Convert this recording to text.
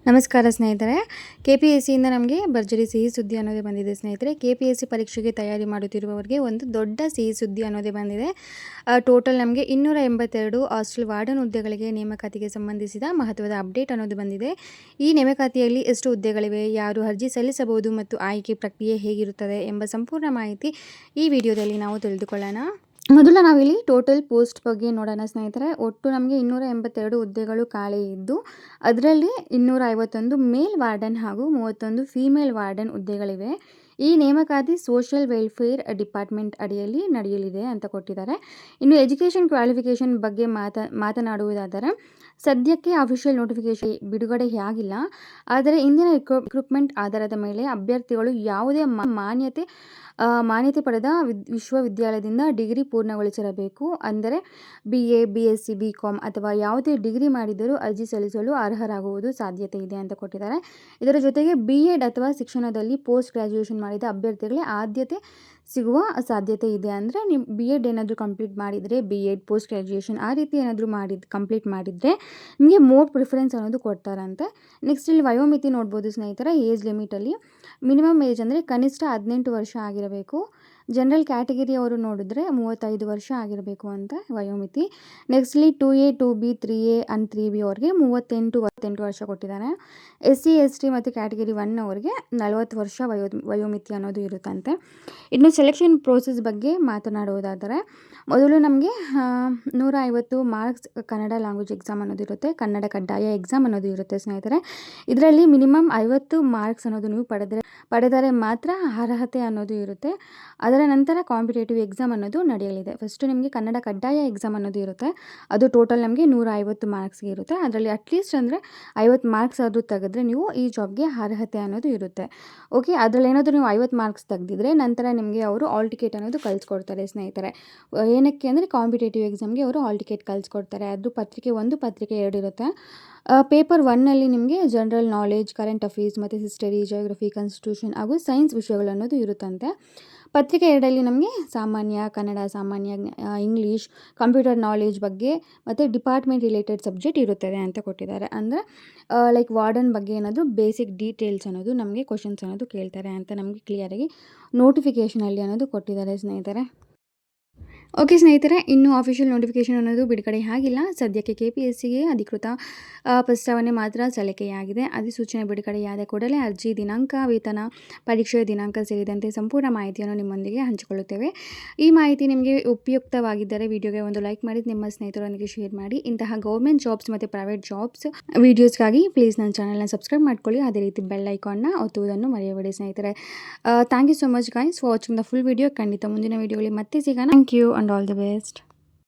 ನಮಸ್ಕಾರ ಸ್ನೇಹಿತರೆ. KPSCಯಿಂದ ನಮಗೆ ಭರ್ಜರಿ ಸಿಹಿ ಸುದ್ದಿ ಅನ್ನೋದೇ ಬಂದಿದೆ ಸ್ನೇಹಿತರೆ. KPSC ಪರೀಕ್ಷೆಗೆ ತಯಾರಿ ಮಾಡುತ್ತಿರುವವರಿಗೆ ಒಂದು ದೊಡ್ಡ ಸಿಹಿ ಸುದ್ದಿ ಅನ್ನೋದೇ ಬಂದಿದೆ. ಟೋಟಲ್ ನಮಗೆ 282 ಹಾಸ್ಟೆಲ್ ವಾರ್ಡನ್ ಹುದ್ದೆಗಳಿಗೆ ನೇಮಕಾತಿಗೆ ಸಂಬಂಧಿಸಿದ ಮಹತ್ವದ ಅಪ್ಡೇಟ್ ಅನ್ನೋದು ಬಂದಿದೆ. ಈ ನೇಮಕಾತಿಯಲ್ಲಿ ಎಷ್ಟು ಹುದ್ದೆಗಳಿವೆ, ಯಾರು ಅರ್ಜಿ ಸಲ್ಲಿಸಬಹುದು ಮತ್ತು ಆಯ್ಕೆ ಪ್ರಕ್ರಿಯೆ ಹೇಗಿರುತ್ತದೆ ಎಂಬ ಸಂಪೂರ್ಣ ಮಾಹಿತಿ ಈ ವಿಡಿಯೋದಲ್ಲಿ ನಾವು ತಿಳಿದುಕೊಳ್ಳೋಣ. ಮೊದಲು ನಾವಿಲ್ಲಿ ಟೋಟಲ್ ಪೋಸ್ಟ್ ಬಗ್ಗೆ ನೋಡೋಣ ಸ್ನೇಹಿತರೆ. ಒಟ್ಟು ನಮಗೆ 282 ಹುದ್ದೆಗಳು ಖಾಲಿ ಇದ್ದು ಅದರಲ್ಲಿ 251 ಮೇಲ್ ವಾರ್ಡನ್ ಹಾಗೂ 31 ಫೀಮೇಲ್ ವಾರ್ಡನ್ ಹುದ್ದೆಗಳಿವೆ. ಈ ನೇಮಕಾತಿ ಸೋಷಿಯಲ್ ವೆಲ್ಫೇರ್ ಡಿಪಾರ್ಟ್ಮೆಂಟ್ ಅಡಿಯಲ್ಲಿ ನಡೆಯಲಿದೆ ಅಂತ ಕೊಟ್ಟಿದ್ದಾರೆ. ಇನ್ನು ಎಜುಕೇಷನ್ ಕ್ವಾಲಿಫಿಕೇಷನ್ ಬಗ್ಗೆ ಮಾತನಾಡುವುದಾದರೆ ಸದ್ಯಕ್ಕೆ ಅಫಿಷಿಯಲ್ ನೋಟಿಫಿಕೇಶನ್ ಬಿಡುಗಡೆಯಾಗಿಲ್ಲ. ಆದರೆ ಇಂದಿನ ರಿಕ್ರೂಟ್ಮೆಂಟ್ ಆಧಾರದ ಮೇಲೆ ಅಭ್ಯರ್ಥಿಗಳು ಯಾವುದೇ ಮಾನ್ಯತೆ ಪಡೆದ ವಿಶ್ವವಿದ್ಯಾಲಯದಿಂದ ಡಿಗ್ರಿ ಪೂರ್ಣಗೊಳಿಸಿರಬೇಕು. ಅಂದರೆ BA, BSc, BCom ಅಥವಾ ಯಾವುದೇ ಡಿಗ್ರಿ ಮಾಡಿದರೂ ಅರ್ಜಿ ಸಲ್ಲಿಸಲು ಅರ್ಹರಾಗುವುದು ಸಾಧ್ಯತೆ ಇದೆ ಅಂತ ಕೊಟ್ಟಿದ್ದಾರೆ. ಇದರ ಜೊತೆಗೆ B.Ed ಅಥವಾ ಶಿಕ್ಷಣದಲ್ಲಿ ಪೋಸ್ಟ್ ಗ್ರ್ಯಾಜುಯೇಷನ್ ಮಾಡಿದ ಅಭ್ಯರ್ಥಿಗಳಿಗೆ ಆದ್ಯತೆ ಸಿಗುವ ಸಾಧ್ಯತೆ ಇದೆ. ಅಂದರೆ ನೀವು B.Ed ಏನಾದರೂ ಕಂಪ್ಲೀಟ್ ಮಾಡಿದರೆ, B.Ed ಪೋಸ್ಟ್ ಗ್ರ್ಯಾಜುಯೇಷನ್ ಆ ರೀತಿ ಏನಾದರೂ ಕಂಪ್ಲೀಟ್ ಮಾಡಿದರೆ ನಿಮಗೆ ಮೋರ್ ಪ್ರಿಫರೆನ್ಸ್ ಅನ್ನೋದು ಕೊಡ್ತಾರಂತೆ. ನೆಕ್ಸ್ಟ್ ಇಲ್ಲಿ ವಯೋಮಿತಿ ನೋಡ್ಬೋದು ಸ್ನೇಹಿತರೆ. ಏಜ್ ಲಿಮಿಟಲ್ಲಿ ಮಿನಿಮಮ್ ಏಜ್ ಅಂದರೆ ಕನಿಷ್ಠ 18 ವರ್ಷ ಆಗಿರಬೇಕು. ಜನರಲ್ ಕ್ಯಾಟಗಿರಿ ಅವರು ನೋಡಿದ್ರೆ 35 ವರ್ಷ ಆಗಿರಬೇಕು ಅಂತ ವಯೋಮಿತಿ. ನೆಕ್ಸ್ಟ್ಲಿ 2A, 2B, 3A and 3B ಅವ್ರಿಗೆ 38 ವರ್ಷ ಕೊಟ್ಟಿದ್ದಾರೆ. SC, ST ಮತ್ತು ಕ್ಯಾಟಗಿರಿ 1 ಅವ್ರಿಗೆ 40 ವರ್ಷ ವಯೋಮಿತಿ ಅನ್ನೋದು ಇರುತ್ತಂತೆ. ಇನ್ನು ಸೆಲೆಕ್ಷನ್ ಪ್ರೋಸೆಸ್ ಬಗ್ಗೆ ಮಾತನಾಡುವುದಾದರೆ ಮೊದಲು ನಮಗೆ 150 ಮಾರ್ಕ್ಸ್ ಕನ್ನಡ ಲ್ಯಾಂಗ್ವೇಜ್ ಎಕ್ಸಾಮ್ ಅನ್ನೋದು ಇರುತ್ತೆ. ಕನ್ನಡ ಕಡ್ಡಾಯ ಎಕ್ಸಾಮ್ ಅನ್ನೋದು ಇರುತ್ತೆ ಸ್ನೇಹಿತರೆ. ಇದರಲ್ಲಿ ಮಿನಿಮಮ್ 50 ಮಾರ್ಕ್ಸ್ ಅನ್ನೋದು ನೀವು ಪಡೆದರೆ ಮಾತ್ರ ಅರ್ಹತೆ ಅನ್ನೋದು ಇರುತ್ತೆ. ಅದರ ನಂತರ ಕಾಂಪಿಟೇಟಿವ್ ಎಕ್ಸಾಮ್ ಅನ್ನೋದು ನಡೆಯಲಿದೆ. ಫಸ್ಟು ನಿಮಗೆ ಕನ್ನಡ ಕಡ್ಡಾಯ ಎಕ್ಸಾಮ್ ಅನ್ನೋದು ಇರುತ್ತೆ. ಅದು ಟೋಟಲ್ ನಮಗೆ 150 ಮಾರ್ಕ್ಸ್ಗೆ ಇರುತ್ತೆ. ಅದರಲ್ಲಿ ಅಟ್ಲೀಸ್ಟ್ ಅಂದರೆ 50 ಮಾರ್ಕ್ಸ್ ಆದರೂ ತೆಗೆದ್ರೆ ನೀವು ಈ ಜಾಬ್ಗೆ ಅರ್ಹತೆ ಅನ್ನೋದು ಇರುತ್ತೆ. ಓಕೆ, ಅದರಲ್ಲಿ ಏನಾದರೂ ನೀವು 50 ಮಾರ್ಕ್ಸ್ ತೆಗೆದಿದ್ರೆ ನಂತರ ನಿಮಗೆ ಅವರು ಆಲ್ ಟಿಕೆಟ್ ಅನ್ನೋದು ಕಳಿಸ್ಕೊಡ್ತಾರೆ ಸ್ನೇಹಿತರೆ. ಏನಕ್ಕೆ ಅಂದರೆ ಕಾಂಪಿಟೇಟಿವ್ ಎಕ್ಸಾಮ್ಗೆ ಅವರು ಆಲ್ ಟಿಕೆಟ್ ಕಳಿಸ್ಕೊಡ್ತಾರೆ. ಅದು ಪತ್ರಿಕೆ 1, ಪತ್ರಿಕೆ 2 ಇರುತ್ತೆ. ಪೇಪರ್ 1ನಲ್ಲಿ ನಿಮಗೆ ಜನರಲ್ ನಾಲೆಜ್, ಕರೆಂಟ್ ಅಫೇರ್ಸ್ ಮತ್ತು ಹಿಸ್ಟರಿ, ಜಿಯೋಗ್ರಫಿ, ಕಾನ್ಸ್ಟಿಟ್ಯೂಷನ್ ಹಾಗೂ ಸೈನ್ಸ್ ವಿಷಯಗಳು ಅನ್ನೋದು ಇರುತ್ತಂತೆ. ಪತ್ರಿಕೆ 2ರಲ್ಲಿ ನಮಗೆ ಸಾಮಾನ್ಯ ಕನ್ನಡ, ಸಾಮಾನ್ಯ ಇಂಗ್ಲೀಷ್, ಕಂಪ್ಯೂಟರ್ ನಾಲೆಜ್ ಬಗ್ಗೆ ಮತ್ತು ಡಿಪಾರ್ಟ್ಮೆಂಟ್ ರಿಲೇಟೆಡ್ ಸಬ್ಜೆಕ್ಟ್ ಇರುತ್ತದೆ ಅಂತ ಕೊಟ್ಟಿದ್ದಾರೆ. ಅಂದರೆ ಲೈಕ್ ವಾರ್ಡನ್ ಬಗ್ಗೆ ಏನಾದರೂ ಬೇಸಿಕ್ ಡೀಟೇಲ್ಸ್ ಅನ್ನೋದು ನಮಗೆ ಕ್ವಶನ್ಸ್ ಅನ್ನೋದು ಕೇಳ್ತಾರೆ ಅಂತ ನಮಗೆ ಕ್ಲಿಯರಾಗಿ ನೋಟಿಫಿಕೇಷನಲ್ಲಿ ಅನ್ನೋದು ಕೊಟ್ಟಿದ್ದಾರೆ ಸ್ನೇಹಿತರೆ. ಓಕೆ ಸ್ನೇಹಿತರೆ, ಇನ್ನೂ ಅಫಿಷಿಯಲ್ ನೋಟಿಫಿಕೇಷನ್ ಅನ್ನೋದು ಬಿಡುಗಡೆ ಆಗಿಲ್ಲ. ಸದ್ಯಕ್ಕೆ KPSCಗೆ ಅಧಿಕೃತ ಪ್ರಸ್ತಾವನೆ ಮಾತ್ರ ಸಲ್ಲಿಕೆಯಾಗಿದೆ. ಅಧಿಸೂಚನೆ ಬಿಡುಗಡೆಯಾದ ಕೂಡಲೇ ಅರ್ಜಿ ದಿನಾಂಕ, ವೇತನ, ಪರೀಕ್ಷೆಯ ದಿನಾಂಕ ಸೇರಿದಂತೆ ಸಂಪೂರ್ಣ ಮಾಹಿತಿಯನ್ನು ನಿಮ್ಮೊಂದಿಗೆ ಹಂಚಿಕೊಳ್ಳುತ್ತೇವೆ. ಈ ಮಾಹಿತಿ ನಿಮಗೆ ಉಪಯುಕ್ತವಾಗಿದ್ದರೆ ವಿಡಿಯೋಗೆ ಒಂದು ಲೈಕ್ ಮಾಡಿ ನಿಮ್ಮ ಸ್ನೇಹಿತರೊಂದಿಗೆ ಶೇರ್ ಮಾಡಿ. ಇಂತಹ ಗೌರ್ಮೆಂಟ್ ಜಾಬ್ಸ್ ಮತ್ತು ಪ್ರೈವೇಟ್ ಜಾಬ್ಸ್ ವೀಡಿಯೋಸ್ಗಾಗಿ ಪ್ಲೀಸ್ ನನ್ನ ಚಾನಲ್ನ ಸಬ್ಸ್ಕ್ರೈಬ್ ಮಾಡ್ಕೊಳ್ಳಿ. ಅದೇ ರೀತಿ ಬೆಲ್ ಐಕಾನ್ನ ಒತ್ತುವುದನ್ನು ಮರೆಯಬೇಡಿ ಸ್ನೇಹಿತರೆ. Thank you so much guys for watching the full video. ಖಂಡಿತ ಮುಂದಿನ ವಿಡಿಯೋಗಳಲ್ಲಿ ಮತ್ತೆ ಸಿಗೋಣ. Thank you and all the best.